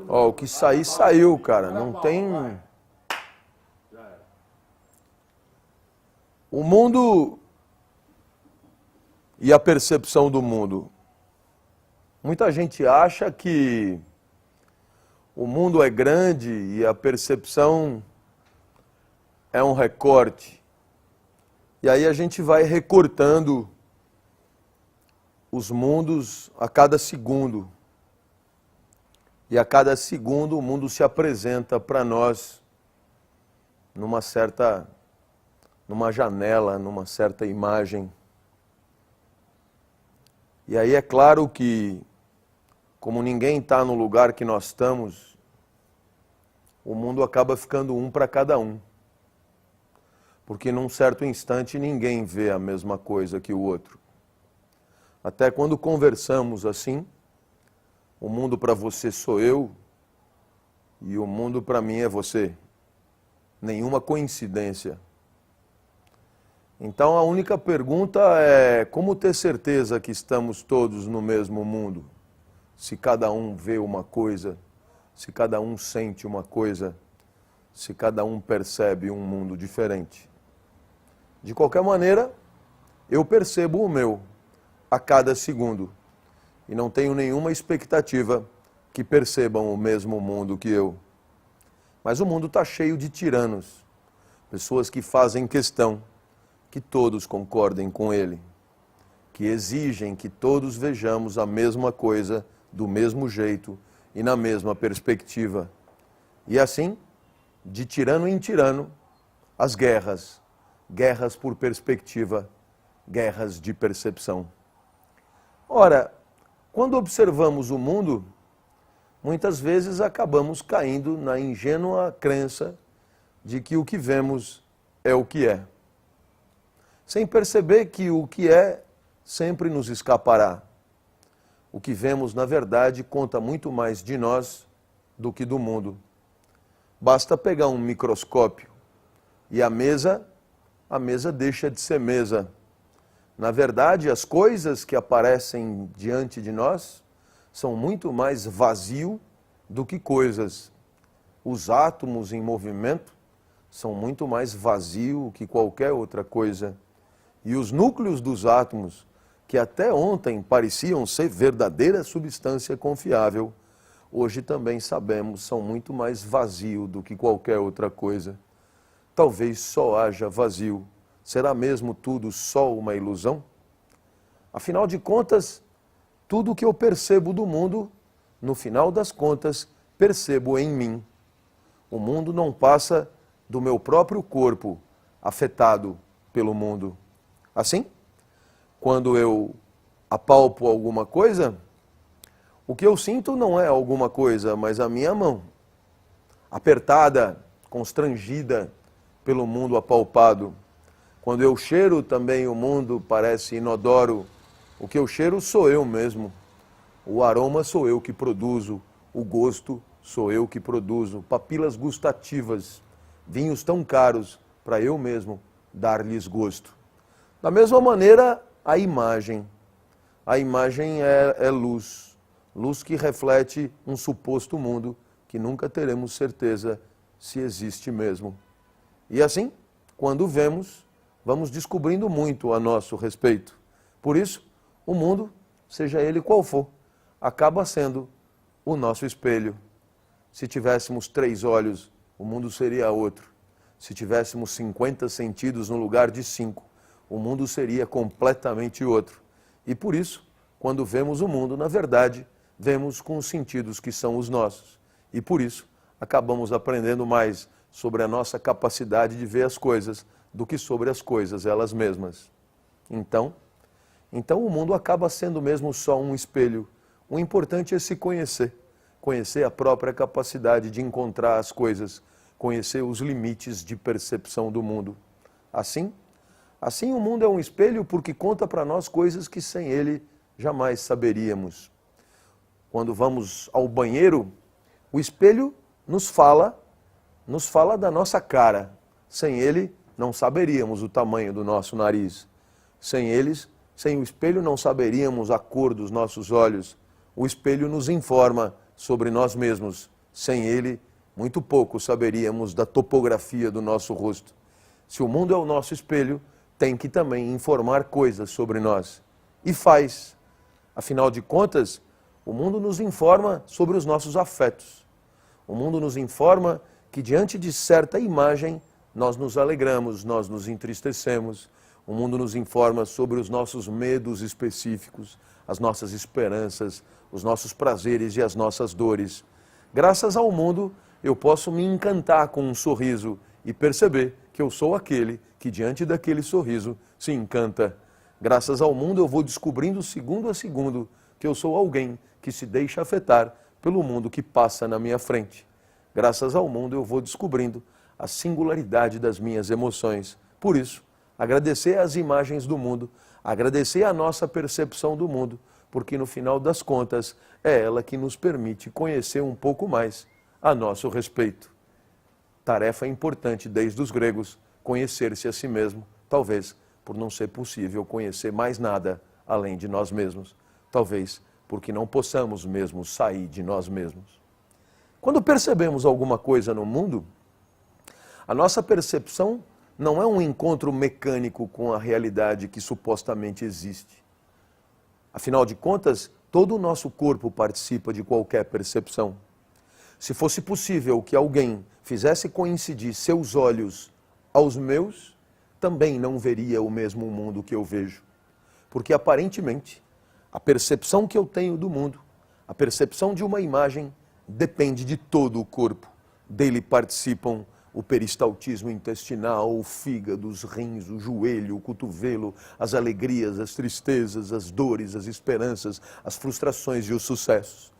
Ó, o que sair, saiu, cara. Não tem... O mundo e a percepção do mundo. Muita gente acha que o mundo é grande e a percepção é um recorte. E aí a gente vai recortando os mundos a cada segundo. E a cada segundo o mundo se apresenta para nós numa janela, numa certa imagem. E aí é claro que, como ninguém está no lugar que nós estamos, o mundo acaba ficando um para cada um. Porque num certo instante ninguém vê a mesma coisa que o outro. Até quando conversamos assim, o mundo para você sou eu e o mundo para mim é você. Nenhuma coincidência. Então a única pergunta é como ter certeza que estamos todos no mesmo mundo? Se cada um vê uma coisa, se cada um sente uma coisa, se cada um percebe um mundo diferente. De qualquer maneira, eu percebo o meu a cada segundo e não tenho nenhuma expectativa que percebam o mesmo mundo que eu. Mas o mundo está cheio de tiranos, pessoas que fazem questão que todos concordem com ele, que exigem que todos vejamos a mesma coisa do mesmo jeito e na mesma perspectiva. E assim, de tirano em tirano, as guerras por perspectiva, guerras de percepção. Ora, quando observamos o mundo, muitas vezes acabamos caindo na ingênua crença de que o que vemos é o que é. Sem perceber que o que é sempre nos escapará. O que vemos, na verdade, conta muito mais de nós do que do mundo. Basta pegar um microscópio e a mesa deixa de ser mesa. Na verdade, as coisas que aparecem diante de nós são muito mais vazio do que coisas. Os átomos em movimento são muito mais vazio que qualquer outra coisa. E os núcleos dos átomos, que até ontem pareciam ser verdadeira substância confiável, hoje também sabemos são muito mais vazio do que qualquer outra coisa. Talvez só haja vazio. Será mesmo tudo só uma ilusão? Afinal de contas, tudo que eu percebo do mundo, no final das contas, percebo em mim. O mundo não passa do meu próprio corpo, afetado pelo mundo. Assim, quando eu apalpo alguma coisa, o que eu sinto não é alguma coisa, mas a minha mão, apertada, constrangida pelo mundo apalpado. Quando eu cheiro também o mundo parece inodoro. O que eu cheiro sou eu mesmo. O aroma sou eu que produzo. O gosto sou eu que produzo. Papilas gustativas, vinhos tão caros para eu mesmo dar-lhes gosto. Da mesma maneira, a imagem. A imagem é luz. Luz que reflete um suposto mundo que nunca teremos certeza se existe mesmo. E assim, quando vemos, vamos descobrindo muito a nosso respeito. Por isso, o mundo, seja ele qual for, acaba sendo o nosso espelho. Se tivéssemos 3 olhos, o mundo seria outro. Se tivéssemos 50 sentidos no lugar de 5, o mundo seria completamente outro. E por isso, quando vemos o mundo, na verdade, vemos com os sentidos que são os nossos. E por isso, acabamos aprendendo mais sobre a nossa capacidade de ver as coisas do que sobre as coisas elas mesmas. Então o mundo acaba sendo mesmo só um espelho. O importante é se conhecer. Conhecer a própria capacidade de encontrar as coisas. Conhecer os limites de percepção do mundo. Assim o mundo é um espelho porque conta para nós coisas que sem ele jamais saberíamos. Quando vamos ao banheiro, o espelho nos fala da nossa cara. Sem ele, não saberíamos o tamanho do nosso nariz. Sem o espelho, não saberíamos a cor dos nossos olhos. O espelho nos informa sobre nós mesmos. Sem ele, muito pouco saberíamos da topografia do nosso rosto. Se o mundo é o nosso espelho, tem que também informar coisas sobre nós. E faz. Afinal de contas, o mundo nos informa sobre os nossos afetos. O mundo nos informa que diante de certa imagem, nós nos alegramos, nós nos entristecemos. O mundo nos informa sobre os nossos medos específicos, as nossas esperanças, os nossos prazeres e as nossas dores. Graças ao mundo, eu posso me encantar com um sorriso e perceber que eu sou aquele que diante daquele sorriso se encanta. Graças ao mundo, eu vou descobrindo segundo a segundo que eu sou alguém que se deixa afetar pelo mundo que passa na minha frente. Graças ao mundo, eu vou descobrindo a singularidade das minhas emoções. Por isso, agradecer às imagens do mundo, agradecer à nossa percepção do mundo, porque no final das contas é ela que nos permite conhecer um pouco mais a nosso respeito. Tarefa importante desde os gregos, conhecer-se a si mesmo, talvez por não ser possível conhecer mais nada além de nós mesmos, talvez porque não possamos mesmo sair de nós mesmos. Quando percebemos alguma coisa no mundo, a nossa percepção não é um encontro mecânico com a realidade que supostamente existe. Afinal de contas, todo o nosso corpo participa de qualquer percepção. Se fosse possível que alguém fizesse coincidir seus olhos aos meus, também não veria o mesmo mundo que eu vejo. Porque aparentemente, a percepção que eu tenho do mundo, a percepção de uma imagem, depende de todo o corpo. Dele participam o peristaltismo intestinal, o fígado, os rins, o joelho, o cotovelo, as alegrias, as tristezas, as dores, as esperanças, as frustrações e os sucessos.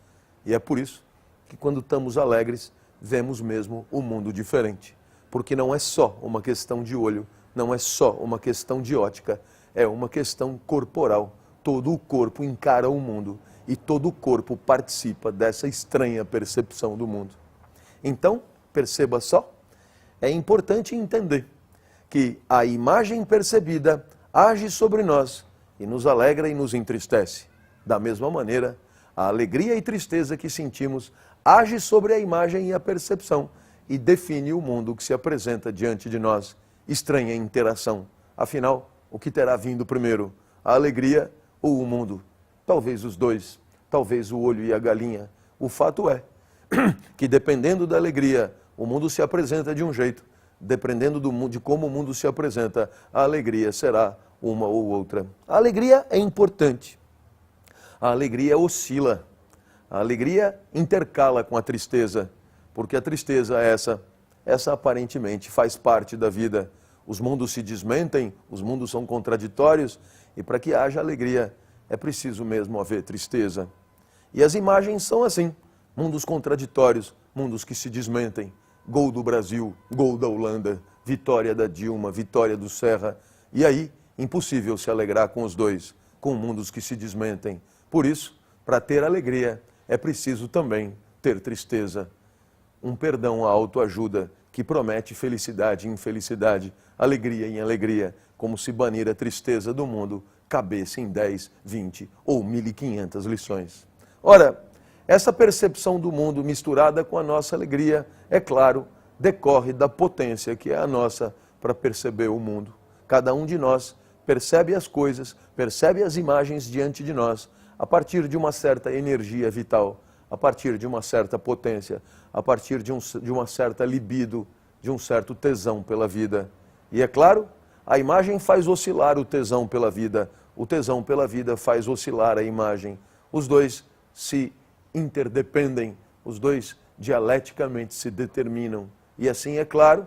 E é por isso que quando estamos alegres, vemos mesmo o mundo diferente. Porque não é só uma questão de olho, não é só uma questão de ótica, é uma questão corporal. Todo o corpo encara o mundo e todo o corpo participa dessa estranha percepção do mundo. Então, perceba só, é importante entender que a imagem percebida age sobre nós e nos alegra e nos entristece. Da mesma maneira, a alegria e tristeza que sentimos age sobre a imagem e a percepção e define o mundo que se apresenta diante de nós. Estranha interação. Afinal, o que terá vindo primeiro? A alegria ou o mundo? Talvez os dois. Talvez o olho e a galinha. O fato é que dependendo da alegria, o mundo se apresenta de um jeito. Dependendo de como o mundo se apresenta, a alegria será uma ou outra. A alegria é importante. A alegria oscila. A alegria intercala com a tristeza. Porque a tristeza é essa aparentemente faz parte da vida. Os mundos se desmentem, os mundos são contraditórios, e para que haja alegria é preciso mesmo haver tristeza. E as imagens são assim, mundos contraditórios, mundos que se desmentem. Gol do Brasil, gol da Holanda, vitória da Dilma, vitória do Serra. E aí, impossível se alegrar com os dois, com mundos que se desmentem. Por isso, para ter alegria, é preciso também ter tristeza. Um perdão à autoajuda que promete felicidade em infelicidade, alegria em alegria, como se banir a tristeza do mundo cabesse em 10, 20 ou 1.500 lições. Ora, essa percepção do mundo misturada com a nossa alegria, é claro, decorre da potência que é a nossa para perceber o mundo. Cada um de nós percebe as coisas, percebe as imagens diante de nós, a partir de uma certa energia vital, a partir de uma certa potência, a partir de uma certa libido, de um certo tesão pela vida. E é claro, a imagem faz oscilar o tesão pela vida faz oscilar a imagem. Os dois se interdependem, os dois dialeticamente se determinam. E assim, é claro,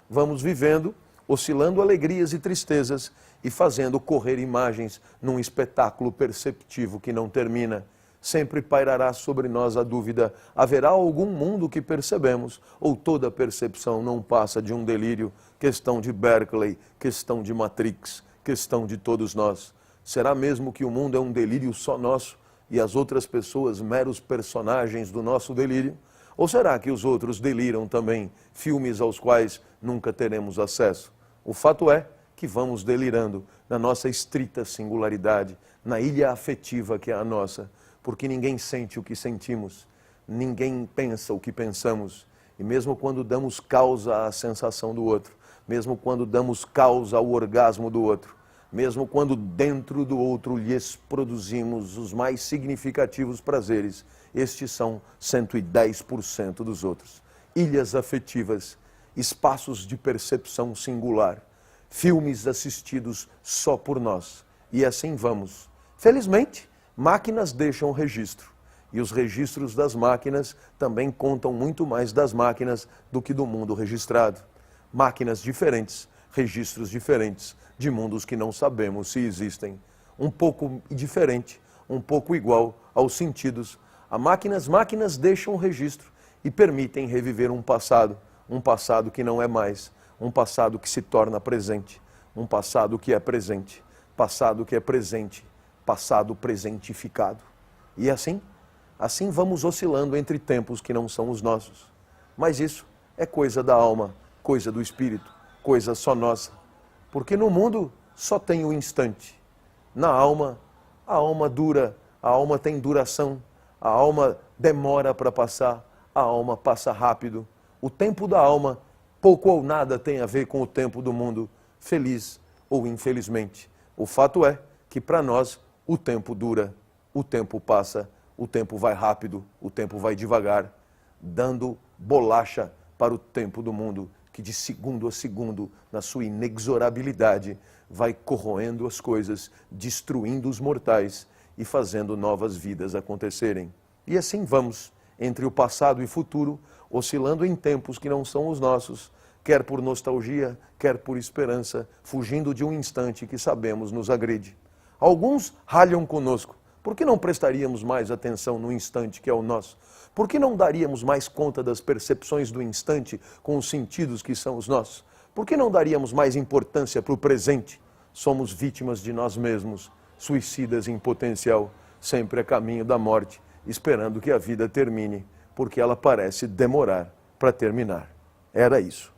vamos vivendo, oscilando alegrias e tristezas e fazendo correr imagens num espetáculo perceptivo que não termina. Sempre pairará sobre nós a dúvida: haverá algum mundo que percebemos ou toda percepção não passa de um delírio? Questão de Berkeley, questão de Matrix, questão de todos nós. Será mesmo que o mundo é um delírio só nosso e as outras pessoas meros personagens do nosso delírio? Ou será que os outros deliram também, filmes aos quais nunca teremos acesso? O fato é que vamos delirando na nossa estrita singularidade, na ilha afetiva que é a nossa, porque ninguém sente o que sentimos, ninguém pensa o que pensamos. E mesmo quando damos causa à sensação do outro, mesmo quando damos causa ao orgasmo do outro, mesmo quando dentro do outro lhes produzimos os mais significativos prazeres, estes são 110% dos outros. Ilhas afetivas, espaços de percepção singular, filmes assistidos só por nós. E assim vamos. Felizmente, máquinas deixam registro. E os registros das máquinas também contam muito mais das máquinas do que do mundo registrado. Máquinas diferentes, registros diferentes, de mundos que não sabemos se existem. Um pouco diferente, um pouco igual aos sentidos. Máquinas deixam registro e permitem reviver um passado que não é mais, um passado que se torna presente, um passado que é presente, passado que é presente, passado presentificado. E assim vamos oscilando entre tempos que não são os nossos. Mas isso é coisa da alma, coisa do espírito, coisa só nossa. Porque no mundo só tem o instante. Na alma, a alma dura, a alma tem duração, a alma demora para passar, a alma passa rápido. O tempo da alma pouco ou nada tem a ver com o tempo do mundo, feliz ou infelizmente. O fato é que para nós o tempo dura, o tempo passa, o tempo vai rápido, o tempo vai devagar, dando bolacha para o tempo do mundo, que de segundo a segundo, na sua inexorabilidade, vai corroendo as coisas, destruindo os mortais e fazendo novas vidas acontecerem. E assim vamos, entre o passado e o futuro, oscilando em tempos que não são os nossos, quer por nostalgia, quer por esperança, fugindo de um instante que sabemos nos agride. Alguns ralham conosco. Por que não prestaríamos mais atenção no instante que é o nosso? Por que não daríamos mais conta das percepções do instante com os sentidos que são os nossos? Por que não daríamos mais importância para o presente? Somos vítimas de nós mesmos, suicidas em potencial, sempre a caminho da morte, esperando que a vida termine, porque ela parece demorar para terminar. Era isso.